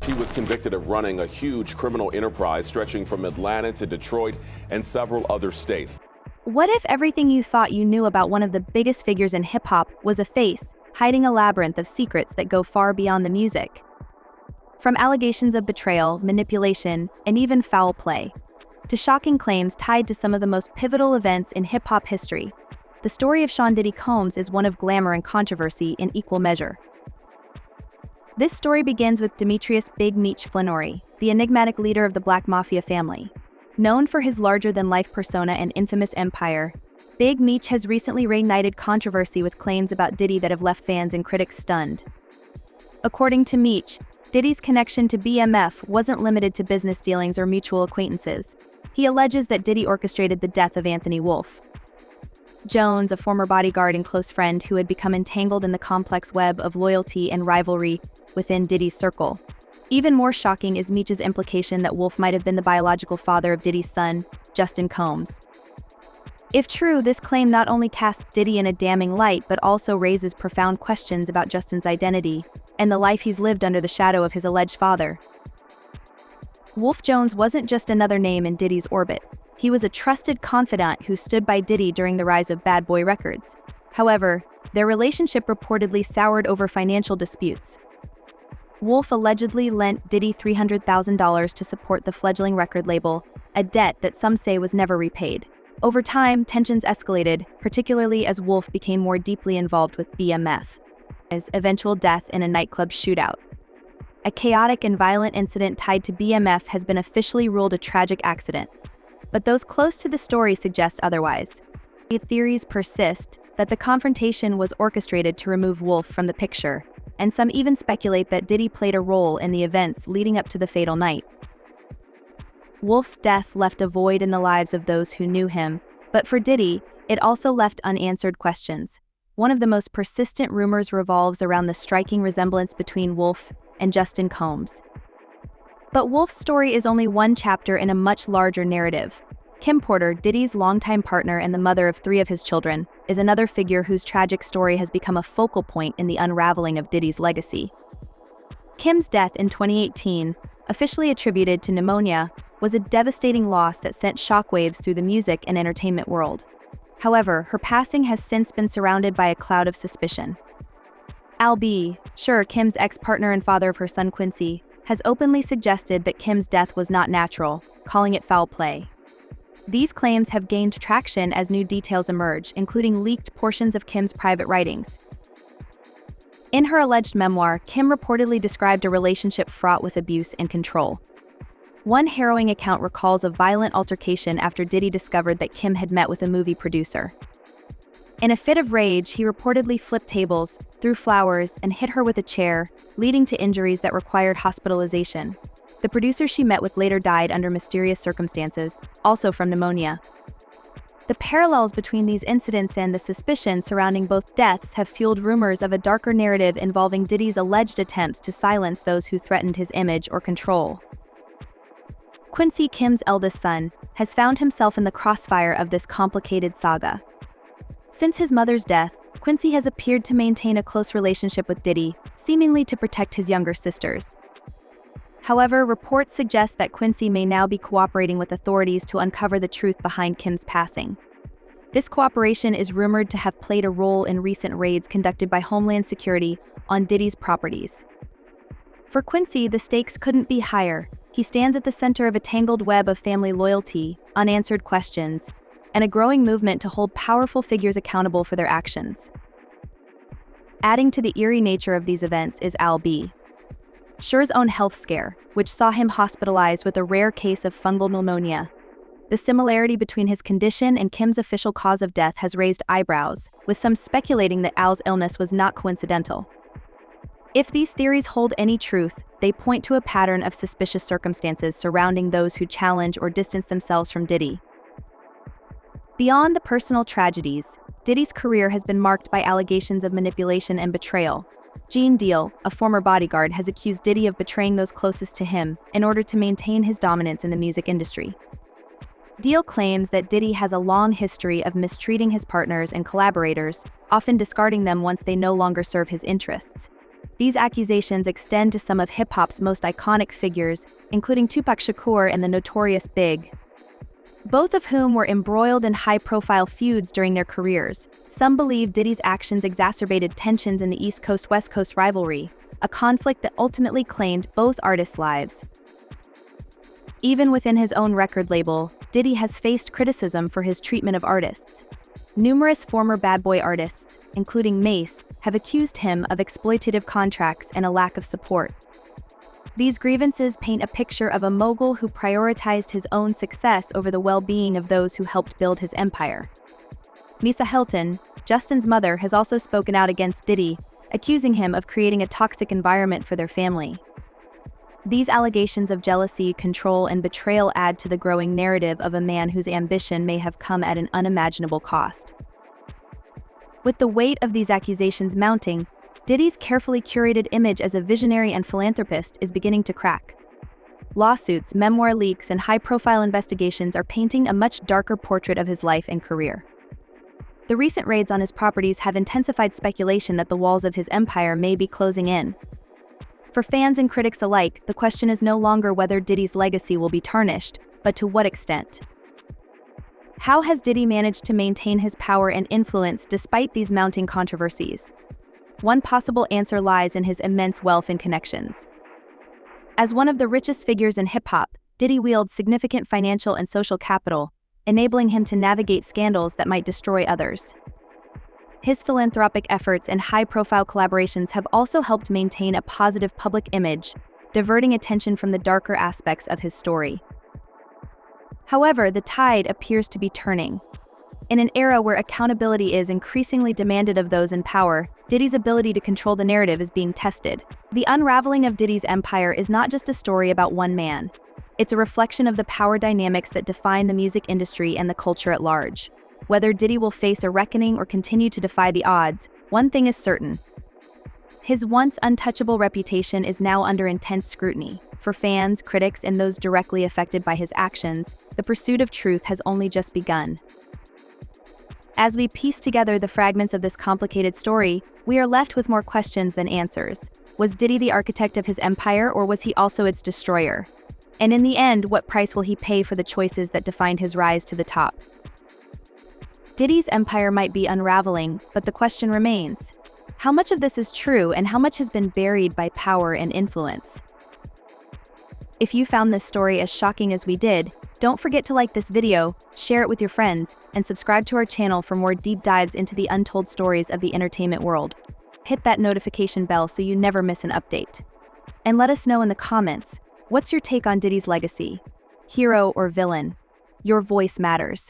He was convicted of running a huge criminal enterprise stretching from Atlanta to Detroit and several other states. What if everything you thought you knew about one of the biggest figures in hip-hop was a face, hiding a labyrinth of secrets that go far beyond the music? From allegations of betrayal, manipulation, and even foul play, to shocking claims tied to some of the most pivotal events in hip-hop history, the story of Sean Diddy Combs is one of glamour and controversy in equal measure. This story begins with Demetrius Big Meech Flenory, the enigmatic leader of the Black Mafia family. Known for his larger-than-life persona and infamous empire, Big Meech has recently reignited controversy with claims about Diddy that have left fans and critics stunned. According to Meech, Diddy's connection to BMF wasn't limited to business dealings or mutual acquaintances. He alleges that Diddy orchestrated the death of Anthony Wolfe Jones, a former bodyguard and close friend who had become entangled in the complex web of loyalty and rivalry within Diddy's circle. Even more shocking is Meech's implication that Wolfe might have been the biological father of Diddy's son, Justin Combs. If true, this claim not only casts Diddy in a damning light but also raises profound questions about Justin's identity and the life he's lived under the shadow of his alleged father. Wolfe Jones wasn't just another name in Diddy's orbit. He was a trusted confidant who stood by Diddy during the rise of Bad Boy Records. However, their relationship reportedly soured over financial disputes. Wolfe allegedly lent Diddy $300,000 to support the fledgling record label, a debt that some say was never repaid. Over time, tensions escalated, particularly as Wolfe became more deeply involved with BMF. His eventual death in a nightclub shootout. A chaotic and violent incident tied to BMF has been officially ruled a tragic accident, but those close to the story suggest otherwise. Theories persist that the confrontation was orchestrated to remove Wolfe from the picture, and some even speculate that Diddy played a role in the events leading up to the fatal night. Wolfe's death left a void in the lives of those who knew him, but for Diddy, it also left unanswered questions. One of the most persistent rumors revolves around the striking resemblance between Wolfe and Justin Combs. But Wolfe's story is only one chapter in a much larger narrative. Kim Porter, Diddy's longtime partner and the mother of 3 of his children, is another figure whose tragic story has become a focal point in the unraveling of Diddy's legacy. Kim's death in 2018, officially attributed to pneumonia, was a devastating loss that sent shockwaves through the music and entertainment world. However, her passing has since been surrounded by a cloud of suspicion. Al B., Kim's ex-partner and father of her son Quincy, has openly suggested that Kim's death was not natural, calling it foul play. These claims have gained traction as new details emerge, including leaked portions of Kim's private writings. In her alleged memoir, Kim reportedly described a relationship fraught with abuse and control. One harrowing account recalls a violent altercation after Diddy discovered that Kim had met with a movie producer. In a fit of rage, he reportedly flipped tables, threw flowers, and hit her with a chair, leading to injuries that required hospitalization. The producer she met with later died under mysterious circumstances, also from pneumonia. The parallels between these incidents and the suspicion surrounding both deaths have fueled rumors of a darker narrative involving Diddy's alleged attempts to silence those who threatened his image or control. Quincy, Kim's eldest son, has found himself in the crossfire of this complicated saga. Since his mother's death, Quincy has appeared to maintain a close relationship with Diddy, seemingly to protect his younger sisters. However, reports suggest that Quincy may now be cooperating with authorities to uncover the truth behind Kim's passing. This cooperation is rumored to have played a role in recent raids conducted by Homeland Security on Diddy's properties. For Quincy, the stakes couldn't be higher. He stands at the center of a tangled web of family loyalty, unanswered questions, and a growing movement to hold powerful figures accountable for their actions. Adding to the eerie nature of these events is Al B. Schur's own health scare, which saw him hospitalized with a rare case of fungal pneumonia. The similarity between his condition and Kim's official cause of death has raised eyebrows, with some speculating that Al's illness was not coincidental. If these theories hold any truth, they point to a pattern of suspicious circumstances surrounding those who challenge or distance themselves from Diddy. Beyond the personal tragedies, Diddy's career has been marked by allegations of manipulation and betrayal. Gene Deal, a former bodyguard, has accused Diddy of betraying those closest to him in order to maintain his dominance in the music industry. Deal claims that Diddy has a long history of mistreating his partners and collaborators, often discarding them once they no longer serve his interests. These accusations extend to some of hip-hop's most iconic figures, including Tupac Shakur and the notorious Big, both of whom were embroiled in high-profile feuds during their careers. Some believe Diddy's actions exacerbated tensions in the East Coast-West Coast rivalry, a conflict that ultimately claimed both artists' lives. Even within his own record label, Diddy has faced criticism for his treatment of artists. Numerous former bad boy artists, including Mace, have accused him of exploitative contracts and a lack of support. These grievances paint a picture of a mogul who prioritized his own success over the well-being of those who helped build his empire. Misa Hilton, Justin's mother, has also spoken out against Diddy, accusing him of creating a toxic environment for their family. These allegations of jealousy, control, and betrayal add to the growing narrative of a man whose ambition may have come at an unimaginable cost. With the weight of these accusations mounting, Diddy's carefully curated image as a visionary and philanthropist is beginning to crack. Lawsuits, memoir leaks, and high-profile investigations are painting a much darker portrait of his life and career. The recent raids on his properties have intensified speculation that the walls of his empire may be closing in. For fans and critics alike, the question is no longer whether Diddy's legacy will be tarnished, but to what extent. How has Diddy managed to maintain his power and influence despite these mounting controversies? One possible answer lies in his immense wealth and connections. As one of the richest figures in hip-hop, Diddy wields significant financial and social capital, enabling him to navigate scandals that might destroy others. His philanthropic efforts and high-profile collaborations have also helped maintain a positive public image, diverting attention from the darker aspects of his story. However, the tide appears to be turning. In an era where accountability is increasingly demanded of those in power, Diddy's ability to control the narrative is being tested. The unraveling of Diddy's empire is not just a story about one man. It's a reflection of the power dynamics that define the music industry and the culture at large. Whether Diddy will face a reckoning or continue to defy the odds, one thing is certain. His once untouchable reputation is now under intense scrutiny. For fans, critics, and those directly affected by his actions, the pursuit of truth has only just begun. As we piece together the fragments of this complicated story, we are left with more questions than answers. Was Diddy the architect of his empire, or was he also its destroyer? And in the end, what price will he pay for the choices that defined his rise to the top? Diddy's empire might be unraveling, but the question remains: how much of this is true and how much has been buried by power and influence? If you found this story as shocking as we did, don't forget to like this video, share it with your friends, and subscribe to our channel for more deep dives into the untold stories of the entertainment world. Hit that notification bell so you never miss an update. And let us know in the comments, what's your take on Diddy's legacy? Hero or villain? Your voice matters.